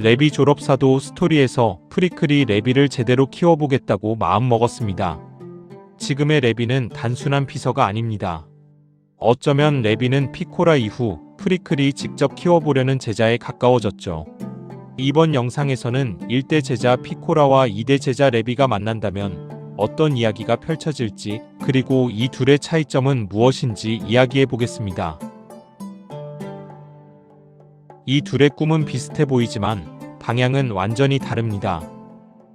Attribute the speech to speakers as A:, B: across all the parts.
A: 레비 졸업사도 스토리에서 프리클이 레비를 제대로 키워보겠다고 마음먹었습니다. 지금의 레비는 단순한 비서가 아닙니다. 어쩌면 레비는 피코라 이후 프리클이 직접 키워보려는 제자에 가까워졌죠. 이번 영상에서는 1대 제자 피코라와 2대 제자 레비가 만난다면 어떤 이야기가 펼쳐질지, 그리고 이 둘의 차이점은 무엇인지 이야기해 보겠습니다. 이 둘의 꿈은 비슷해 보이지만 방향은 완전히 다릅니다.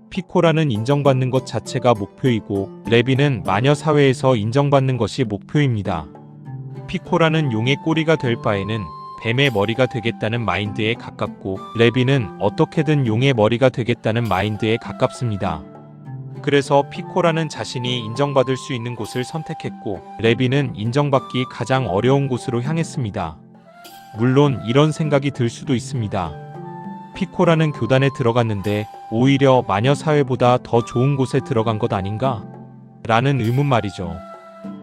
A: 피코라는 인정받는 것 자체가 목표이고, 레비는 마녀 사회에서 인정받는 것이 목표입니다. 피코라는 용의 꼬리가 될 바에는 뱀의 머리가 되겠다는 마인드에 가깝고, 레비는 어떻게든 용의 머리가 되겠다는 마인드에 가깝습니다. 그래서 피코라는 자신이 인정받을 수 있는 곳을 선택했고, 레비는 인정받기 가장 어려운 곳으로 향했습니다. 물론 이런 생각이 들 수도 있습니다. 피코라는 교단에 들어갔는데 오히려 마녀 사회보다 더 좋은 곳에 들어간 것 아닌가? 라는 의문 말이죠.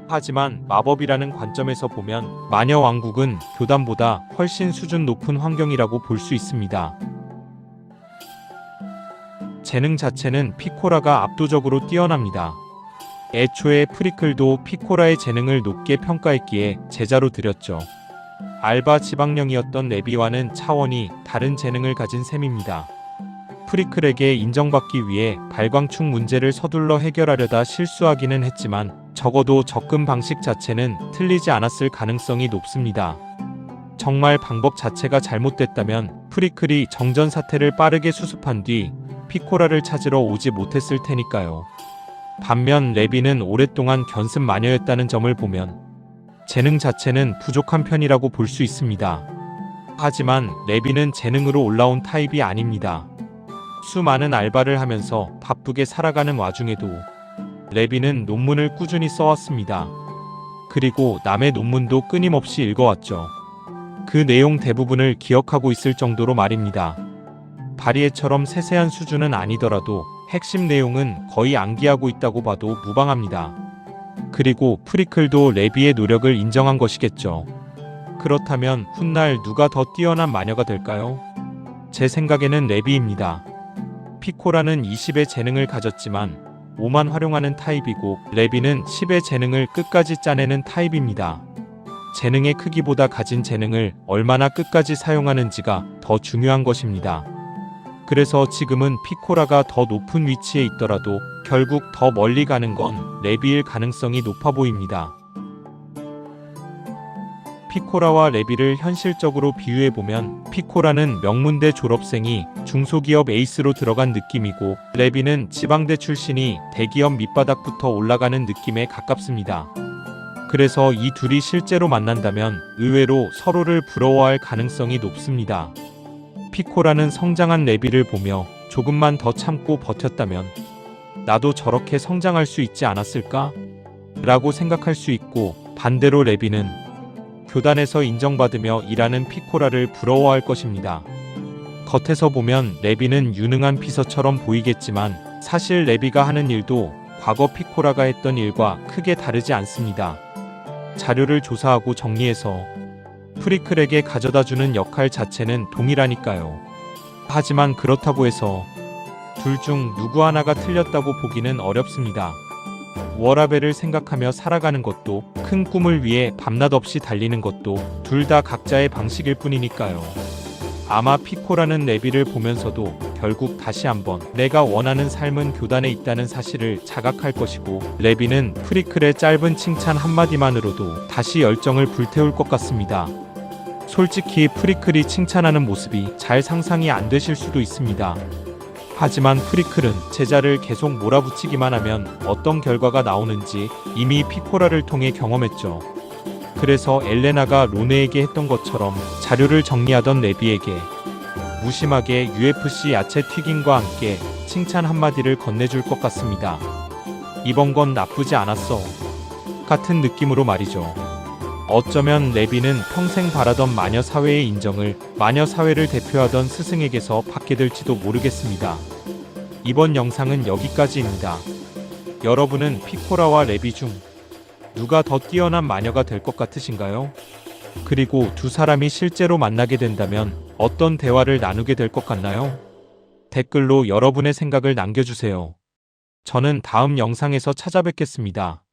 A: 하지만 마법이라는 관점에서 보면 마녀 왕국은 교단보다 훨씬 수준 높은 환경이라고 볼 수 있습니다. 재능 자체는 피코라가 압도적으로 뛰어납니다. 애초에 프리클도 피코라의 재능을 높게 평가했기에 제자로 들였죠. 알바 지방령이었던 레비와는 차원이 다른 재능을 가진 셈입니다. 프리클에게 인정받기 위해 발광축 문제를 서둘러 해결하려다 실수하기는 했지만 적어도 접근 방식 자체는 틀리지 않았을 가능성이 높습니다. 정말 방법 자체가 잘못됐다면 프리클이 정전 사태를 빠르게 수습한 뒤 피코라를 찾으러 오지 못했을 테니까요. 반면 레비는 오랫동안 견습 마녀였다는 점을 보면 재능 자체는 부족한 편이라고 볼 수 있습니다. 하지만 레비는 재능으로 올라온 타입이 아닙니다. 수많은 알바를 하면서 바쁘게 살아가는 와중에도 레비는 논문을 꾸준히 써왔습니다. 그리고 남의 논문도 끊임없이 읽어왔죠. 그 내용 대부분을 기억하고 있을 정도로 말입니다. 바리에처럼 세세한 수준은 아니더라도 핵심 내용은 거의 암기하고 있다고 봐도 무방합니다. 그리고 프리클도 레비의 노력을 인정한 것이겠죠. 그렇다면 훗날 누가 더 뛰어난 마녀가 될까요? 제 생각에는 레비입니다. 피코라는 20의 재능을 가졌지만 5만 활용하는 타입이고, 레비는 10의 재능을 끝까지 짜내는 타입입니다. 재능의 크기보다 가진 재능을 얼마나 끝까지 사용하는지가 더 중요한 것입니다. 그래서 지금은 피코라가 더 높은 위치에 있더라도 결국 더 멀리 가는 건 레비일 가능성이 높아 보입니다. 피코라와 레비를 현실적으로 비유해보면 피코라는 명문대 졸업생이 중소기업 에이스로 들어간 느낌이고, 레비는 지방대 출신이 대기업 밑바닥부터 올라가는 느낌에 가깝습니다. 그래서 이 둘이 실제로 만난다면 의외로 서로를 부러워할 가능성이 높습니다. 피코라는 성장한 레비를 보며 조금만 더 참고 버텼다면 나도 저렇게 성장할 수 있지 않았을까? 라고 생각할 수 있고, 반대로 레비는 교단에서 인정받으며 일하는 피코라를 부러워할 것입니다. 겉에서 보면 레비는 유능한 비서처럼 보이겠지만 사실 레비가 하는 일도 과거 피코라가 했던 일과 크게 다르지 않습니다. 자료를 조사하고 정리해서 프리클에게 가져다주는 역할 자체는 동일하니까요. 하지만 그렇다고 해서 둘 중 누구 하나가 틀렸다고 보기는 어렵습니다. 워라벨을 생각하며 살아가는 것도, 큰 꿈을 위해 밤낮 없이 달리는 것도 둘 다 각자의 방식일 뿐이니까요. 아마 피코라는 레비를 보면서도 결국 다시 한번 내가 원하는 삶은 교단에 있다는 사실을 자각할 것이고, 레비는 프리클의 짧은 칭찬 한마디만으로도 다시 열정을 불태울 것 같습니다. 솔직히 프리클이 칭찬하는 모습이 잘 상상이 안 되실 수도 있습니다. 하지만 프리클은 제자를 계속 몰아붙이기만 하면 어떤 결과가 나오는지 이미 피코라를 통해 경험했죠. 그래서 엘레나가 로네에게 했던 것처럼 자료를 정리하던 레비에게 무심하게 UFC 야채 튀김과 함께 칭찬 한마디를 건네줄 것 같습니다. 이번 건 나쁘지 않았어. 같은 느낌으로 말이죠. 어쩌면 레비는 평생 바라던 마녀 사회의 인정을 마녀 사회를 대표하던 스승에게서 받게 될지도 모르겠습니다. 이번 영상은 여기까지입니다. 여러분은 피코라와 레비 중 누가 더 뛰어난 마녀가 될 것 같으신가요? 그리고 두 사람이 실제로 만나게 된다면 어떤 대화를 나누게 될 것 같나요? 댓글로 여러분의 생각을 남겨주세요. 저는 다음 영상에서 찾아뵙겠습니다.